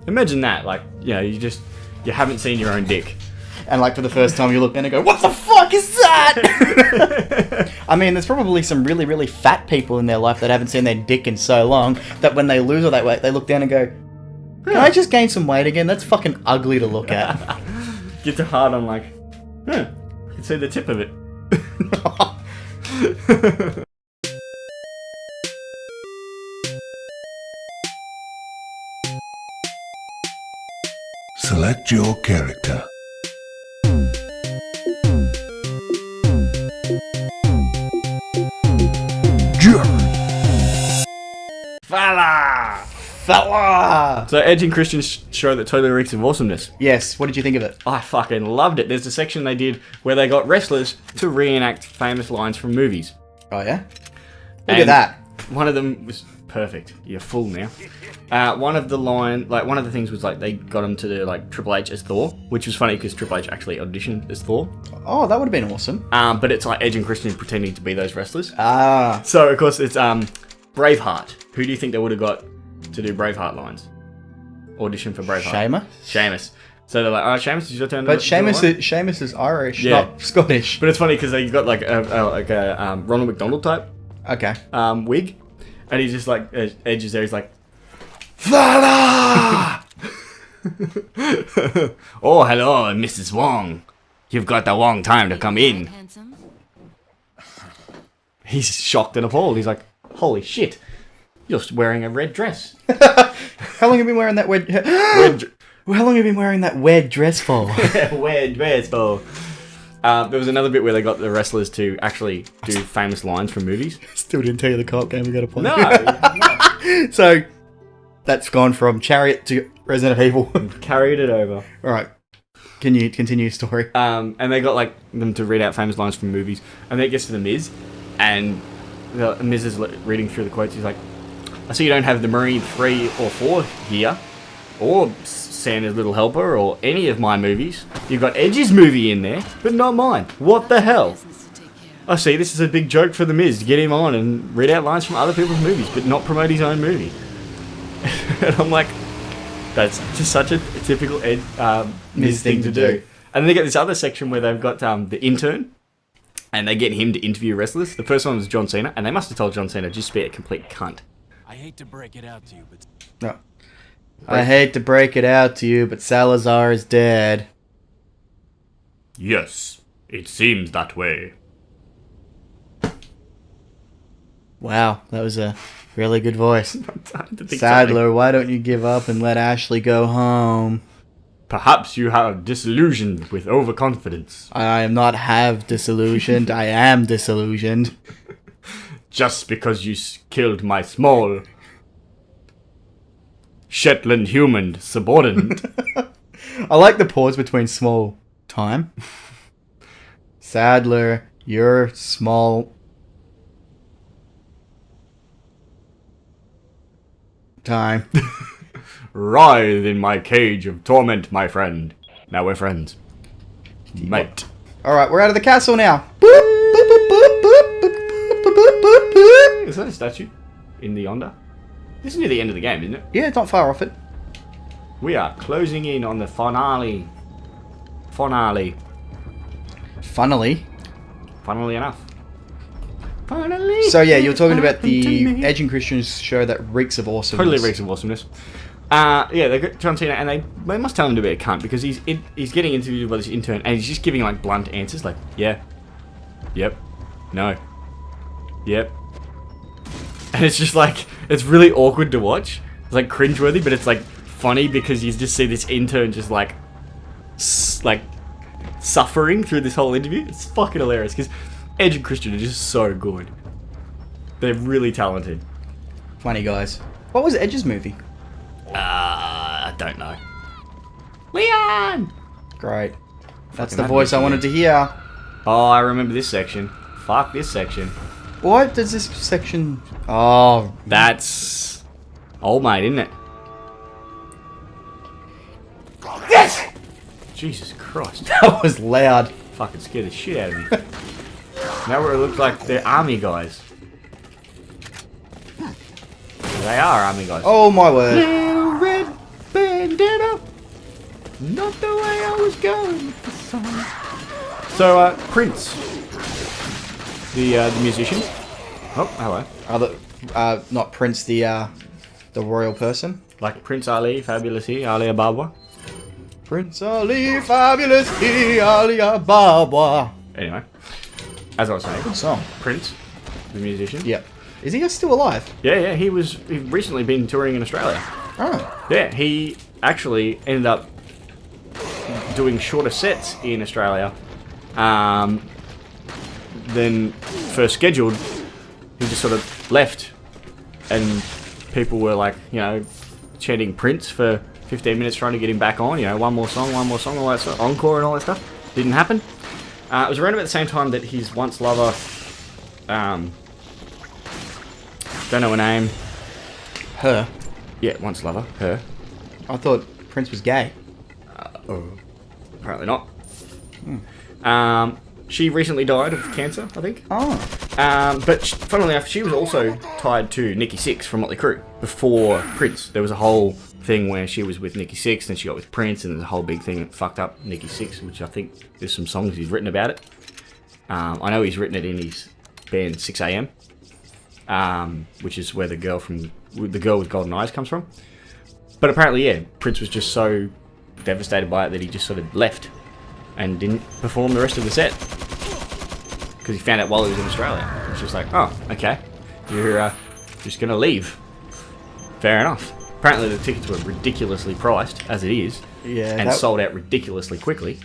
Imagine that, like, you know, you haven't seen your own dick. And like for the first time you look in and go, what the fuck is that? I mean, there's probably some really, really fat people in their life that haven't seen their dick in so long that when they lose all that weight, they look down and go, can I just gain some weight again? That's fucking ugly to look at. Get to hard on like, you can see the tip of it. Select your character. Fella! So Edge and Christian's show that totally reeks of awesomeness. Yes, what did you think of it? I fucking loved it. There's a section they did where they got wrestlers to reenact famous lines from movies. Oh yeah? Look at that. One of them was perfect. You're full now. One of the things was like they got him to do like Triple H as Thor, which was funny because Triple H actually auditioned as Thor. Oh, that would have been awesome. But it's like Edge and Christian pretending to be those wrestlers. Ah. So of course it's Braveheart. Who do you think they would have got to do Braveheart lines? Audition for Braveheart. Sheamus. So they're like, oh, Sheamus, it's your turn. But Sheamus is Irish, not Scottish. But it's funny because they got like a Ronald McDonald type wig, and he's just like Edge is there. He's like, Fala! Oh, hello, Mrs. Wong. You've got the wrong time to come in. He's shocked and appalled. He's like, holy shit. You're wearing a red dress. How long have you been wearing that weird... How long have you been wearing that weird dress for? Weird dress for. There was another bit where they got the wrestlers to actually do famous lines from movies. Still didn't tell you the co-op game we got to play. No. So, that's gone from Chariot to Resident Evil. Carried it over. Alright. Can you continue your story? And they got like them to read out famous lines from movies. And then it gets to The Miz. And the Miz is reading through the quotes. He's like, I see you don't have the Marine 3 or 4 here, or Santa's Little Helper, or any of my movies. You've got Edge's movie in there, but not mine. What the hell? I see, this is a big joke for The Miz to get him on and read out lines from other people's movies, but not promote his own movie. And I'm like, that's just such a typical Miz thing to do. And then they get this other section where they've got the intern, and they get him to interview wrestlers. The first one was John Cena, and they must have told John Cena, just be a complete cunt. I hate to break it out to you, but... No. I hate to break it out to you, but Salazar is dead. Yes, it seems that way. Wow, that was a really good voice. Sadler, why don't you give up and let Ashley go home? Perhaps you have disillusioned with overconfidence. I am not disillusioned, I am disillusioned. Just because you killed my small Shetland human subordinate. I like the pause between small time. Sadler, you're small time. Writhe in my cage of torment, my friend. Now we're friends. Mate. Alright, we're out of the castle now. Is that a statue? In the yonder? This is near the end of the game, isn't it? Yeah, it's not far off it. We are closing in on the finale. Funnily enough. Finally. So yeah, you're talking about the Edge and Christian's show that reeks of awesomeness. Totally reeks of awesomeness. Yeah, they got John Cena, and they must tell him to be a cunt because he's getting interviewed by this intern, and he's just giving like blunt answers, like yeah, yep, no, yep, and it's just like it's really awkward to watch. It's like cringeworthy, but it's like funny because you just see this intern just like suffering through this whole interview. It's fucking hilarious because Edge and Christian are just so good. They're really talented. Funny guys. What was Edge's movie? I don't know. Leon! Great. That's the voice I wanted to hear. Oh, I remember this section. Fuck this section. What does this section... Oh. That's... old mate, isn't it? Yes! Jesus Christ. That was loud. Fucking scared the shit out of me. Now where it looks like they're army guys. They are army guys. Oh my word. Little red band Not the way I was going with the song. So, Prince, the musician. Oh, hello. Not Prince, the royal person. Like Prince Ali, Fabulous he, Ali Ababa. Prince Ali, fabulous he, Ali Ababa. Anyway, as I was saying, Good song. Prince, the musician. Yep. Is he still alive? Yeah, he's recently been touring in Australia. Oh. Yeah, he actually ended up doing shorter sets in Australia than first scheduled. He just sort of left, and people were like, chanting Prince for 15 minutes trying to get him back on. One more song, all that stuff, encore and all that stuff. Didn't happen. It was around about the same time that his once lover, don't know her name. Her? Yeah, once lover, her. I thought Prince was gay. Apparently not. She recently died of cancer, I think. Oh. But funnily enough, she was also tied to Nikki Sixx from Motley Crue before Prince. There was a whole thing where she was with Nikki Sixx, then she got with Prince, and there's a whole big thing that fucked up Nikki Sixx, which I think there's some songs he's written about it. I know he's written it in his band 6am, which is where the girl with golden eyes comes from. But apparently, yeah, Prince was just so devastated by it that he just sort of left and didn't perform the rest of the set because he found out while he was in Australia. It's just like, oh, okay, you're just gonna leave. Fair enough. Apparently, the tickets were ridiculously priced, as it is, and sold out ridiculously quickly.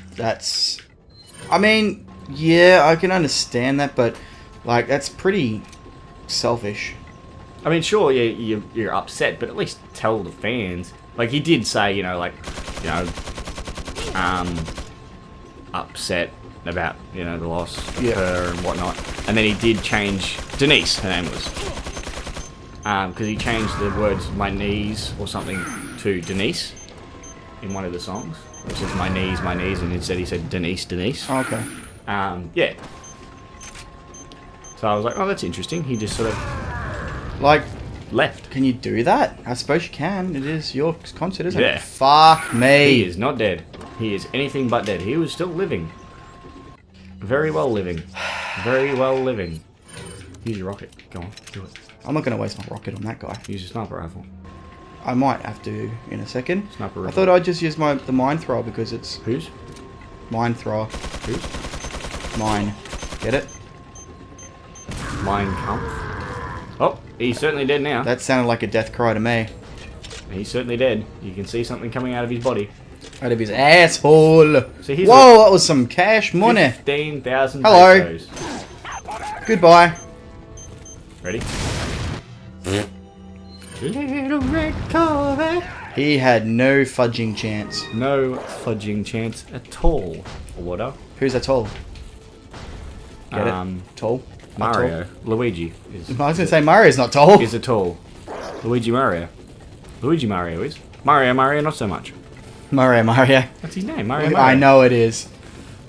I mean, yeah, I can understand that, but like, that's pretty selfish. I mean, sure, yeah, you're upset, but at least tell the fans. Like, he did say, upset about, the loss of her and whatnot. And then he did change Denise, her name was. Because he changed the words my knees or something to Denise in one of the songs. It says my knees, and instead he said Denise. Oh, okay. Yeah. So I was like, oh, that's interesting. He just sort of left. Can you do that? I suppose you can. It is your concert, isn't Yeah. it? Fuck me. He is not dead. He is anything but dead. He was still living. Very well living. Very well living. Use your rocket. Go on, do it. I'm not going to waste my rocket on that guy. Use your sniper rifle. I might have to in a second. Sniper I rifle. thought I'd just use the mine thrower because it's... Whose? Mine thrower. Whose? Mine. Get it? Mein Kampf. Oh, he's certainly dead now. That sounded like a death cry to me. He's certainly dead. You can see something coming out of his body. Out of his asshole. So he's Whoa, that was some cash money. 15,000 Hello. pesos. Goodbye. Ready? Little red Corvette. He had no fudging chance. No fudging chance at all. Water. Who's that tall? Get it? Tall? Not Mario. Luigi is. tall? I was going to say Mario's not tall. Is it tall? Luigi Mario. Luigi Mario is. Mario not so much. Mario. That's his name, Mario. I know it is.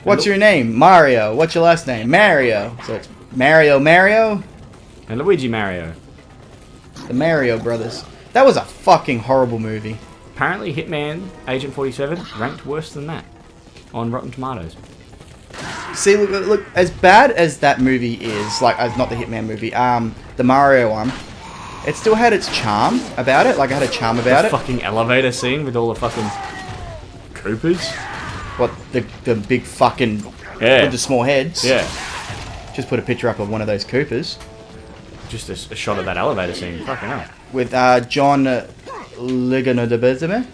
What's your name? Mario. What's your last name? Mario. So it's Mario? And Luigi Mario. The Mario Brothers. That was a fucking horrible movie. Apparently Hitman Agent 47 ranked worse than that on Rotten Tomatoes. See, look, as bad as that movie is, like, not the Hitman movie, the Mario one, it still had its charm about it. Like, it had a charm about The it. fucking elevator scene with all the fucking Coopers. What, the big fucking... Yeah. With the small heads. Yeah. Just put a picture up of one of those Coopers. Just a shot of that elevator scene. Fucking hell. With John Ligonodabezeme.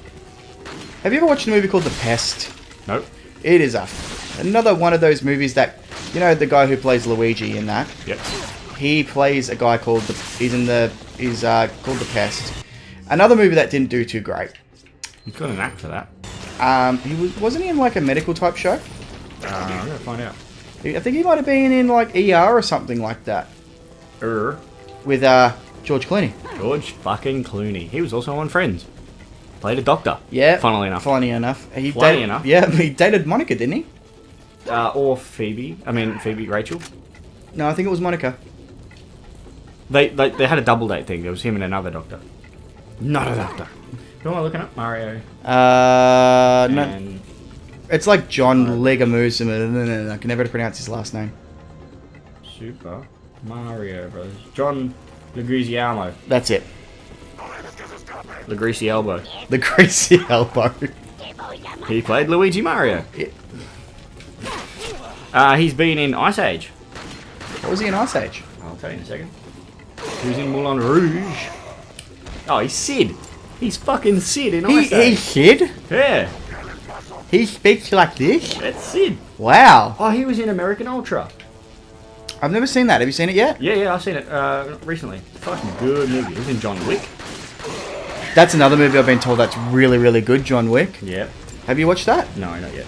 Have you ever watched a movie called The Pest? Nope. It is another one of those movies that, the guy who plays Luigi in that. Yep. He plays a guy called he's called The Pest. Another movie that didn't do too great. He's got an act for that. Wasn't he in like a medical type show? I'm gonna find out. I think he might have been in like ER or something like that. With George Clooney. George fucking Clooney. He was also on Friends. Played a doctor. Yeah. Funnily enough. Funny enough. Enough. Yeah, he dated Monica, didn't he? Or Phoebe. Phoebe Rachel. No, I think it was Monica. They had a double date thing. There was him and another doctor. Not a doctor. Who am I looking up? Mario. No, And it's like John Leguizamo. No, I can never pronounce his last name. Super Mario Bros. John Leguizamo. That's it. The Greasy Elbow. The Greasy elbow. He played Luigi Mario. He's been in Ice Age. What was he in Ice Age? I'll tell you in a second. He was in Moulin Rouge. Oh, he's Sid. He's fucking Sid in Ice Age. He's Sid? Yeah, He speaks like this? that's Sid. Wow. Oh, he was in American Ultra. I've never seen that. Have you seen it yet? Yeah, I've seen it recently. Fucking good movie. He was in John Wick. That's another movie I've been told that's really, really good, John Wick. Yep. Have you watched that? No, not yet.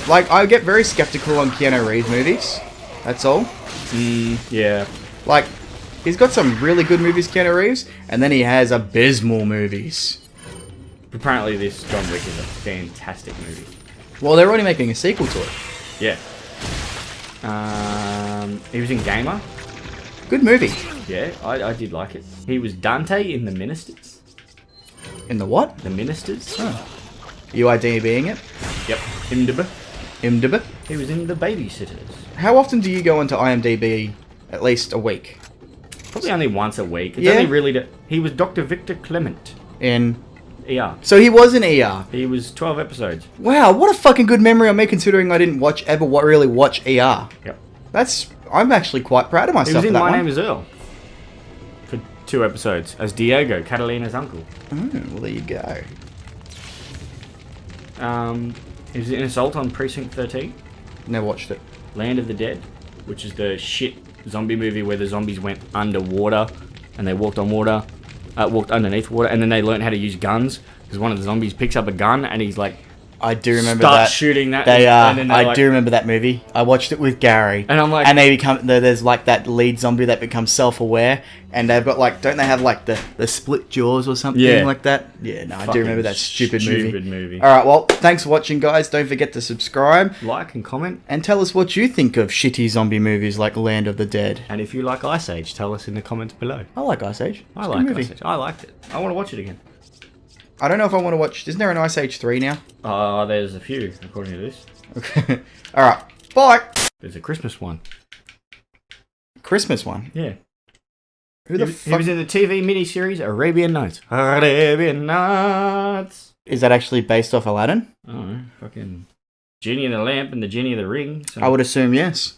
Like, I get very skeptical on Keanu Reeves movies. That's all. Yeah. Like, he's got some really good movies, Keanu Reeves, and then he has abysmal movies. Apparently this John Wick is a fantastic movie. Well, they're already making a sequel to it. Yeah. He was in Gamer. Good movie. Yeah, I did like it. He was Dante in The Ministers. In the what? The Ministers? You IMDbing it? Yep. IMDb. IMDb? He was in The Babysitters. How often do you go into IMDb? At least a week. Probably only once a week. It's Yeah. only really he was Dr. Victor Clement. In... ER. So he was in ER. He was 12 episodes. Wow, what a fucking good memory on me, considering I didn't really watch ER. Yep. I'm actually quite proud of He myself was for in that My one. Name is Earl. For 2 episodes. As Diego, Catalina's uncle. Well, there you go. He was in Assault on Precinct 13. Never watched it. Land of the Dead, which is the shit zombie movie where the zombies went underwater and they walked on water, walked underneath water, and then they learned how to use guns because one of the zombies picks up a gun and he's like, I do remember start that. shooting that. They and then they're I like, do remember that movie. I watched it with Gary. And I'm like, and they become there's like that lead zombie that becomes self-aware, and they've got like, don't they have like the split jaws or something Yeah. like that? Yeah, no, I do Fucking remember that stupid movie. All All right, well, thanks for watching, guys. Don't forget to subscribe like and comment. and tell us what you think of shitty zombie movies like Land of the Dead. And if you like Ice Age, tell us in the comments below. I like Ice Age. I It's a like good movie. Ice Age. I liked it. I want to watch it again. I don't know if I want to watch. Isn't there an Ice Age 3 now? There's a few, according to this. Okay. All right. Bye. There's a Christmas one. Christmas one. Yeah. Who the He fuck was in the TV miniseries Arabian Nights. Arabian Nights. is that actually based off Aladdin? I don't know. Fucking Genie in the Lamp and the Genie of the Ring. So. I would assume yes.